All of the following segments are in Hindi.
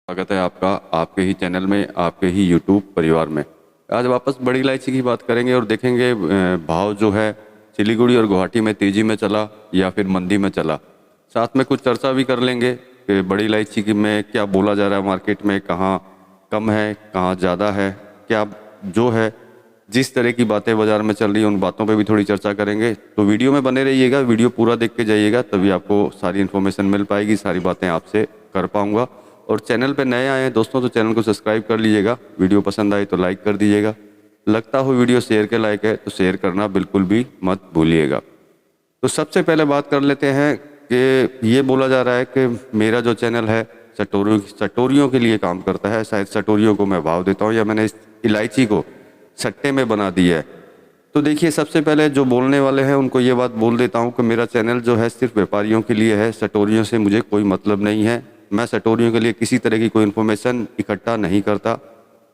स्वागत है आपका आपके ही चैनल में, आपके ही यूट्यूब परिवार में। आज वापस बड़ी इलायची की बात करेंगे और देखेंगे भाव जो है सिलीगुड़ी और गुवाहाटी में तेज़ी में चला या फिर मंदी में चला। साथ में कुछ चर्चा भी कर लेंगे कि बड़ी इलायची की में क्या बोला जा रहा है मार्केट में, कहाँ कम है कहाँ ज़्यादा है, क्या जो है जिस तरह की बातें बाज़ार में चल रही हैं उन बातों पे भी थोड़ी चर्चा करेंगे। तो वीडियो में बने रहिएगा, वीडियो पूरा देख के जाइएगा, तभी आपको सारी इन्फॉर्मेशन मिल पाएगी, सारी बातें आपसे कर पाऊँगा। और चैनल पे नए आए हैं दोस्तों तो चैनल को सब्सक्राइब कर लीजिएगा, वीडियो पसंद आए तो लाइक कर दीजिएगा, लगता हो वीडियो शेयर के लायक है तो शेयर करना बिल्कुल भी मत भूलिएगा। तो सबसे पहले बात कर लेते हैं कि ये बोला जा रहा है कि मेरा जो चैनल है सटोरियों के लिए काम करता है, शायद सटोरियों को मैं भाव देता हूँ या मैंने इस इलायची को सट्टे में बना दिया है। तो देखिए, सबसे पहले जो बोलने वाले हैं उनको ये बात बोल देता हूँ कि मेरा चैनल जो है सिर्फ व्यापारियों के लिए है, सटोरियों से मुझे कोई मतलब नहीं है। मैं सटोरियों के लिए किसी तरह की कोई इन्फॉर्मेशन इकट्ठा नहीं करता।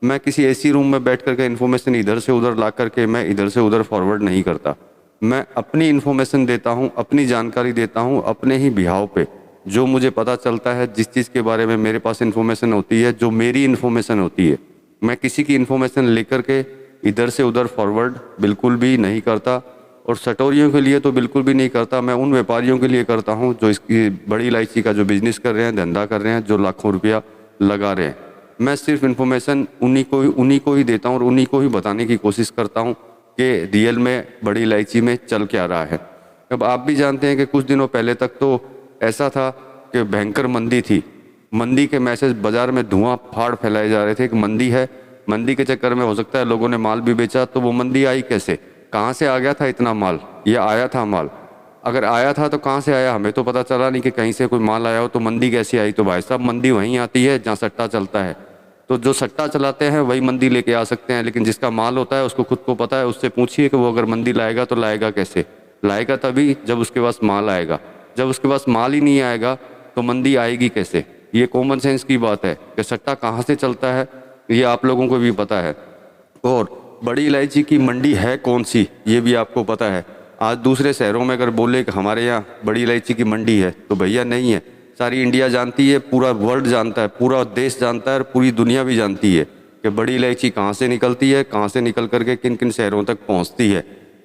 मैं किसी ऐसी रूम में बैठ करके इन्फॉर्मेशन इधर से उधर ला करके मैं इधर से उधर फॉरवर्ड नहीं करता। मैं अपनी इन्फॉर्मेशन देता हूँ, अपनी जानकारी देता हूँ अपने ही बिहाव पे, जो मुझे पता चलता है, जिस चीज़ के बारे में मेरे पास इन्फॉर्मेशन होती है, जो मेरी इन्फॉर्मेशन होती है, मैं किसी की इन्फॉर्मेशन लेकर के इधर से उधर फॉरवर्ड बिल्कुल भी नहीं करता। और सटोरियों के लिए तो बिल्कुल भी नहीं करता। मैं उन व्यापारियों के लिए करता हूं जो इसकी बड़ी इलायची का जो बिजनेस कर रहे हैं, धंधा कर रहे हैं, जो लाखों रुपया लगा रहे हैं। मैं सिर्फ इन्फॉर्मेशन उन्हीं को ही देता हूं और उन्हीं को ही बताने की कोशिश करता हूं कि रियल में बड़ी इलायची में चल क्या रहा है। अब आप भी जानते हैं कि कुछ दिनों पहले तक तो ऐसा था कि भयंकर मंदी थी। मंदी के मैसेज बाजार में धुआं फाड़ फैलाए जा रहे थे कि मंदी है। मंदी के चक्कर में हो सकता है लोगों ने माल भी बेचा। तो वो मंदी आई कैसे, कहाँ से आ गया था इतना माल? ये आया था माल, अगर आया था तो कहाँ से आया? हमें तो पता चला नहीं कि कहीं से कोई माल आया हो। तो मंदी कैसी आई? तो भाई साहब, मंदी वहीं आती है जहाँ सट्टा चलता है। तो जो सट्टा चलाते हैं वही मंदी लेके आ सकते हैं, लेकिन जिसका माल होता है उसको खुद को पता है। उससे पूछिए कि वो अगर मंदी लाएगा तो लाएगा कैसे? लाएगा तभी जब उसके पास माल आएगा। जब उसके पास माल ही नहीं आएगा तो मंदी आएगी कैसे? ये कॉमन सेंस की बात है कि सट्टा कहाँ से चलता है, ये आप लोगों को भी पता है। और बड़ी इलायची की मंडी है कौन सी, ये भी आपको पता है। आज दूसरे शहरों में अगर बोले कि हमारे यहाँ बड़ी इलायची की मंडी है, तो भैया नहीं है। सारी इंडिया जानती है, पूरा वर्ल्ड जानता है, पूरा देश जानता है और पूरी दुनिया भी जानती है कि बड़ी इलायची कहाँ से निकलती है, कहाँ से निकल करके किन किन शहरों तक पहुँचती है।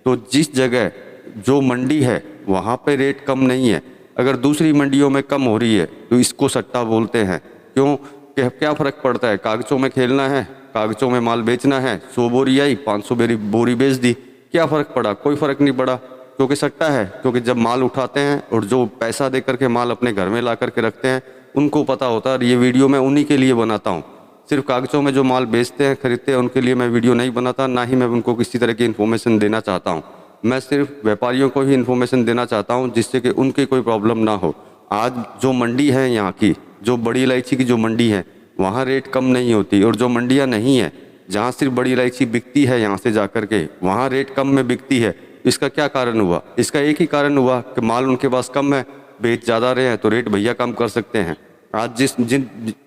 तो जिस जगह जो मंडी है वहाँ पर रेट कम नहीं है। अगर दूसरी मंडियों में कम हो रही है तो इसको सट्टा बोलते हैं। क्यों? क्या फ़र्क पड़ता है? कागज़ों में खेलना है, कागज़ों में माल बेचना है। 100 बोरी आई, 500 बोरी बेच दी, क्या फ़र्क पड़ा? कोई फ़र्क नहीं पड़ा, क्योंकि सट्टा है। क्योंकि जब माल उठाते हैं और जो पैसा दे करके माल अपने घर में ला करके रखते हैं, उनको पता होता है। और ये वीडियो मैं उन्हीं के लिए बनाता हूँ। सिर्फ कागज़ों में जो माल बेचते हैं, खरीदते हैं, उनके लिए मैं वीडियो नहीं बनाता, ना ही मैं उनको किसी तरह की इन्फॉर्मेशन देना चाहता हूँ। मैं सिर्फ व्यापारियों को ही इन्फॉर्मेशन देना चाहता हूँ, जिससे कि उनकी कोई प्रॉब्लम ना हो। आज जो मंडी है यहाँ की, जो बड़ी इलायची की जो मंडी है, वहाँ रेट कम नहीं होती। और जो मंडियाँ नहीं है जहाँ सिर्फ बड़ी इलायची बिकती है, यहाँ से जाकर के वहाँ रेट कम में बिकती है। इसका क्या कारण हुआ? इसका एक ही कारण हुआ कि माल उनके पास कम है, बेच ज़्यादा रहे हैं, तो रेट भैया कम कर सकते हैं। आज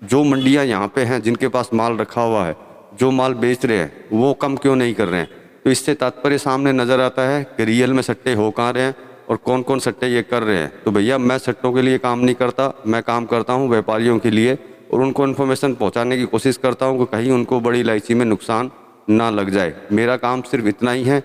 जो मंडियाँ यहाँ पे हैं, जिनके पास माल रखा हुआ है, जो माल बेच रहे हैं, वो कम क्यों नहीं कर रहे हैं? तो इससे तात्पर्य सामने नज़र आता है कि रियल में सट्टे हो कहाँ रहे हैं और कौन कौन सट्टे ये कर रहे हैं। तो भैया, मैं सट्टों के लिए काम नहीं करता, मैं काम करता हूँ व्यापारियों के लिए, और उनको इन्फॉर्मेशन पहुंचाने की कोशिश करता हूं कि कहीं उनको बड़ी इलायची में नुकसान ना लग जाए। मेरा काम सिर्फ इतना ही है।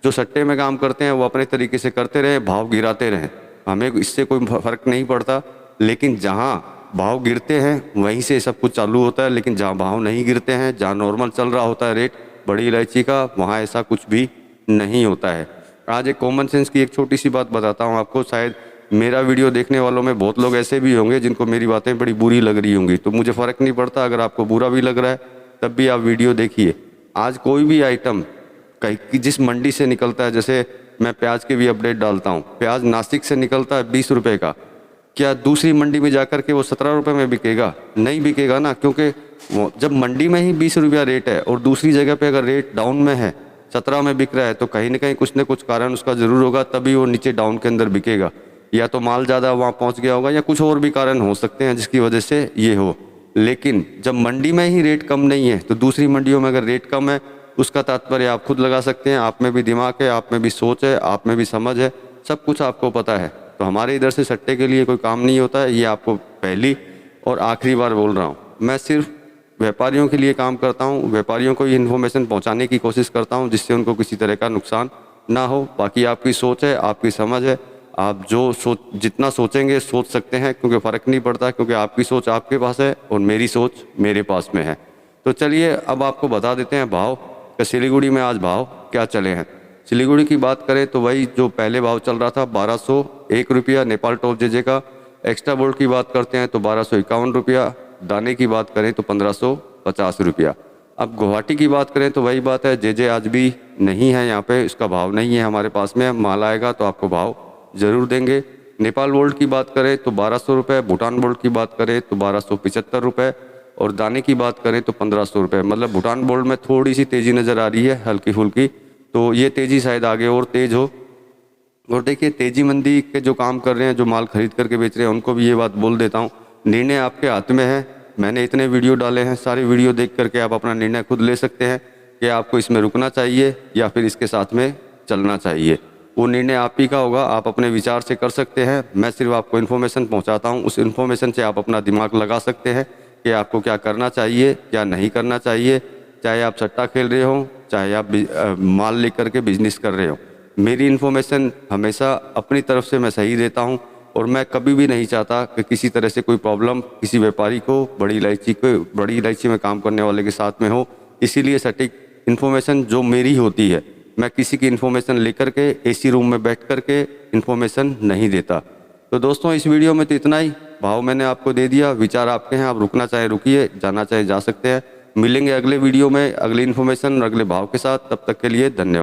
जो सट्टे में काम करते हैं वो अपने तरीके से करते रहे, भाव गिराते रहें, हमें इससे कोई फ़र्क नहीं पड़ता। लेकिन जहां भाव गिरते हैं वहीं से सब कुछ चालू होता है, लेकिन जहाँ भाव नहीं गिरते हैं, जहाँ नॉर्मल चल रहा होता है रेट बड़ी इलायची का, वहाँ ऐसा कुछ भी नहीं होता है। आज एक कॉमन सेंस की एक छोटी सी बात बताता हूँ आपको। शायद मेरा वीडियो देखने वालों में बहुत लोग ऐसे भी होंगे जिनको मेरी बातें बड़ी बुरी लग रही होंगी, तो मुझे फ़र्क नहीं पड़ता। अगर आपको बुरा भी लग रहा है तब भी आप वीडियो देखिए। आज कोई भी आइटम कहीं जिस मंडी से निकलता है, जैसे मैं प्याज के भी अपडेट डालता हूँ, प्याज नासिक से निकलता है 20 रुपये का, क्या दूसरी मंडी में जाकर के वो 17 रुपये में बिकेगा? नहीं बिकेगा ना, क्योंकि जब मंडी में ही 20 रुपया रेट है और दूसरी जगह पर अगर रेट डाउन में है, 17 में बिक रहा है, तो कहीं ना कहीं कुछ न कुछ कारण उसका ज़रूर होगा, तभी वो नीचे डाउन के अंदर बिकेगा। या तो माल ज़्यादा वहाँ पहुँच गया होगा, या कुछ और भी कारण हो सकते हैं जिसकी वजह से ये हो। लेकिन जब मंडी में ही रेट कम नहीं है, तो दूसरी मंडियों में अगर रेट कम है, उसका तात्पर्य आप खुद लगा सकते हैं। आप में भी दिमाग है, आप में भी सोच है, आप में भी समझ है, सब कुछ आपको पता है। तो हमारे इधर से सट्टे के लिए कोई काम नहीं होता है, ये आपको पहली और आखिरी बार बोल रहा हूँ। मैं सिर्फ व्यापारियों के लिए काम करता हूँ, व्यापारियों को ये इन्फॉर्मेशन पहुँचाने की कोशिश करता हूँ जिससे उनको किसी तरह का नुकसान ना हो। बाकी आपकी सोच है, आपकी समझ है, आप जो जितना सोचेंगे सोच सकते हैं, क्योंकि फ़र्क नहीं पड़ता, क्योंकि आपकी सोच आपके पास है और मेरी सोच मेरे पास में है। तो चलिए अब आपको बता देते हैं भाव कि सिलीगुड़ी में आज भाव क्या चले हैं। सिलीगुड़ी की बात करें तो वही जो पहले भाव चल रहा था 1201 रुपया नेपाल टॉप जेजे का। एक्स्ट्रा बोल्ट की बात करते हैं तो 1251 रुपया। दाने की बात करें तो 1550 रुपया। अब गुवाहाटी की बात करें तो वही बात है, जेजे आज भी नहीं है यहाँ पे, इसका भाव नहीं है हमारे पास में। माल आएगा तो आपको भाव ज़रूर देंगे। नेपाल बोल्ट की बात करें तो 1200 रुपये, भूटान बोल्ट की बात करें तो 1275 रुपये और दाने की बात करें तो 1500 रुपये। मतलब भूटान बोल्ट में थोड़ी सी तेज़ी नज़र आ रही है, हल्की फुल्की, तो ये तेज़ी शायद आगे और तेज़ हो। और देखिए तेजी मंदी के जो काम कर रहे हैं, जो माल खरीद करके बेच रहे हैं, उनको भी ये बात बोल देता हूँ, निर्णय आपके हाथ में है। मैंने इतने वीडियो डाले हैं, सारे वीडियो देख करके आप अपना निर्णय खुद ले सकते हैं कि आपको इसमें रुकना चाहिए या फिर इसके साथ में चलना चाहिए। वो निर्णय आप ही का होगा, आप अपने विचार से कर सकते हैं। मैं सिर्फ आपको इन्फॉर्मेशन पहुँचाता हूँ, उस इन्फॉर्मेशन से आप अपना दिमाग लगा सकते हैं कि आपको क्या करना चाहिए, क्या नहीं करना चाहिए। चाहे आप सट्टा खेल रहे हो, चाहे आप माल लेकर के बिजनेस कर रहे हो, मेरी इन्फॉर्मेशन हमेशा अपनी तरफ से मैं सही देता हूं और मैं कभी भी नहीं चाहता कि किसी तरह से कोई प्रॉब्लम किसी व्यापारी को, बड़ी इलायची में काम करने वाले के साथ में हो। इसीलिए सटीक इन्फॉर्मेशन जो मेरी होती है, मैं किसी की इन्फॉर्मेशन लेकर के एसी रूम में बैठ कर के इन्फॉर्मेशन नहीं देता। तो दोस्तों इस वीडियो में तो इतना ही। भाव मैंने आपको दे दिया, विचार आपके हैं, आप रुकना चाहे रुकिए, जाना चाहे जा सकते हैं। मिलेंगे अगले वीडियो में अगली इन्फॉर्मेशन और अगले भाव के साथ, तब तक के लिए धन्यवाद।